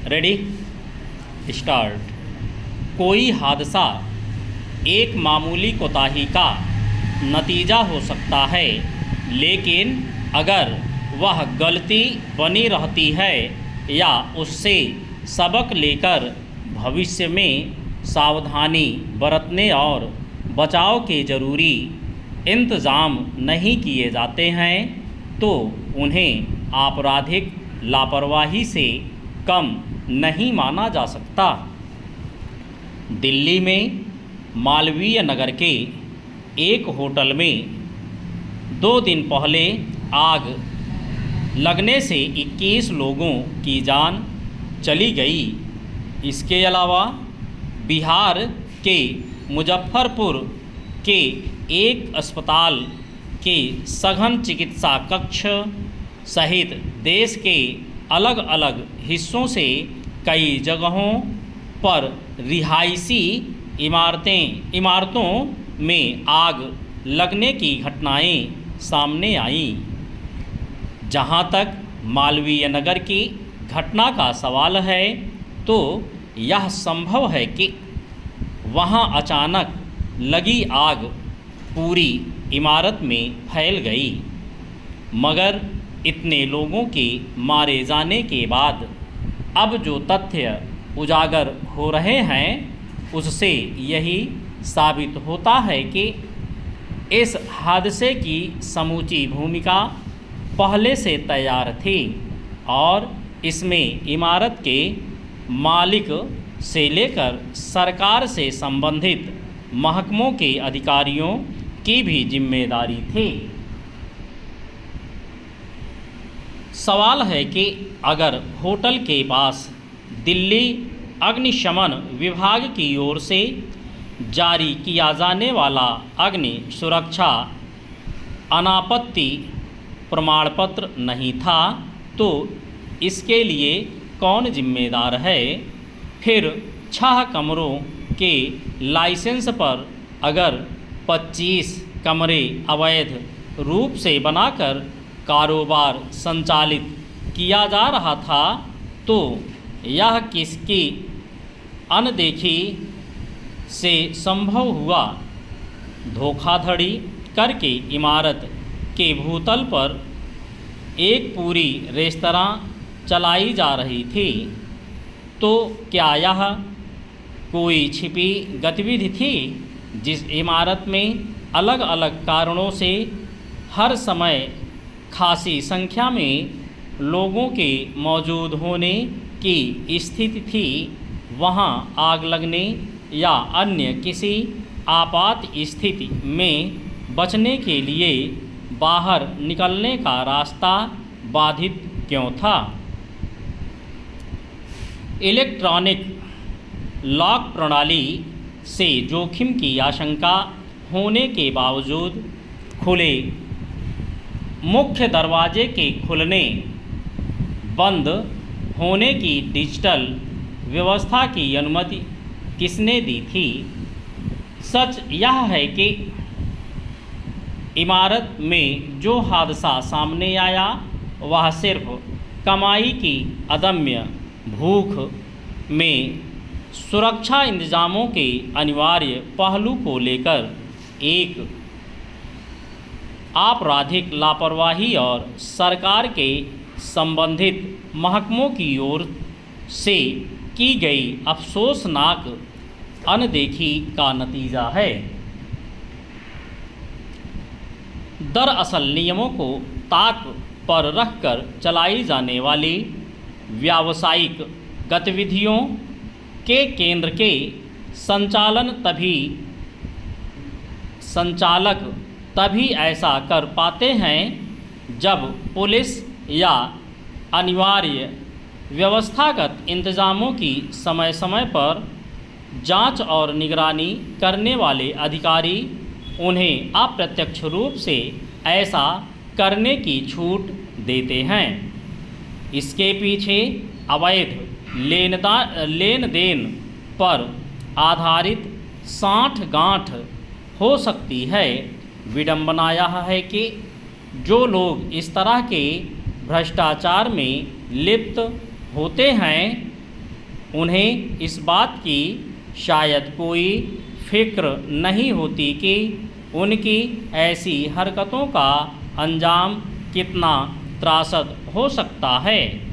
Ready start. कोई हादसा एक मामूली कोताही का नतीजा हो सकता है, लेकिन अगर वह गलती बनी रहती है या उससे सबक लेकर भविष्य में सावधानी बरतने और बचाव के ज़रूरी इंतज़ाम नहीं किए जाते हैं तो उन्हें आपराधिक लापरवाही से कम नहीं माना जा सकता। दिल्ली में मालवीय नगर के एक होटल में 2 दिन पहले आग लगने से 21 लोगों की जान चली गई। इसके अलावा बिहार के मुजफ्फरपुर के एक अस्पताल के सघन चिकित्सा कक्ष सहित देश के अलग अलग हिस्सों से कई जगहों पर रिहायशी इमारतों में आग लगने की घटनाएं सामने आईं। जहां तक मालवीय नगर की घटना का सवाल है तो यह संभव है कि वहां अचानक लगी आग पूरी इमारत में फैल गई, मगर इतने लोगों के मारे जाने के बाद अब जो तथ्य उजागर हो रहे हैं उससे यही साबित होता है कि इस हादसे की समूची भूमिका पहले से तैयार थी और इसमें इमारत के मालिक से लेकर सरकार से संबंधित महकमों के अधिकारियों की भी जिम्मेदारी थी। सवाल है कि अगर होटल के पास दिल्ली अग्निशमन विभाग की ओर से जारी किया जाने वाला अग्नि सुरक्षा अनापत्ति प्रमाण पत्र नहीं था तो इसके लिए कौन जिम्मेदार है? फिर 6 कमरों के लाइसेंस पर अगर 25 कमरे अवैध रूप से बनाकर कारोबार संचालित किया जा रहा था तो यह किसकी अनदेखी से संभव हुआ? धोखाधड़ी करके इमारत के भूतल पर एक पूरी रेस्तरां चलाई जा रही थी, तो क्या यह कोई छिपी गतिविधि थी जिस इमारत में अलग अलग कारणों से हर समय खासी संख्या में लोगों के मौजूद होने की स्थिति थी? वहां आग लगने या अन्य किसी आपात स्थिति में बचने के लिए बाहर निकलने का रास्ता बाधित क्यों था? इलेक्ट्रॉनिक लॉक प्रणाली से जोखिम की आशंका होने के बावजूद खुले मुख्य दरवाजे के खुलने बंद होने की डिजिटल व्यवस्था की अनुमति किसने दी थी? सच यह है कि इमारत में जो हादसा सामने आया वह सिर्फ कमाई की अदम्य भूख में सुरक्षा इंतजामों के अनिवार्य पहलू को लेकर एक आपराधिक लापरवाही और सरकार के संबंधित महकमों की ओर से की गई अफसोसनाक अनदेखी का नतीजा है। दरअसल नियमों को ताक पर रखकर चलाई जाने वाली व्यावसायिक गतिविधियों के केंद्र के संचालक तभी ऐसा कर पाते हैं जब पुलिस या अनिवार्य व्यवस्थागत इंतजामों की समय समय पर जांच और निगरानी करने वाले अधिकारी उन्हें अप्रत्यक्ष रूप से ऐसा करने की छूट देते हैं। इसके पीछे अवैध लेन देन पर आधारित साठगांठ हो सकती है। विडंबना यह है कि जो लोग इस तरह के भ्रष्टाचार में लिप्त होते हैं उन्हें इस बात की शायद कोई फिक्र नहीं होती कि उनकी ऐसी हरकतों का अंजाम कितना त्रासद हो सकता है।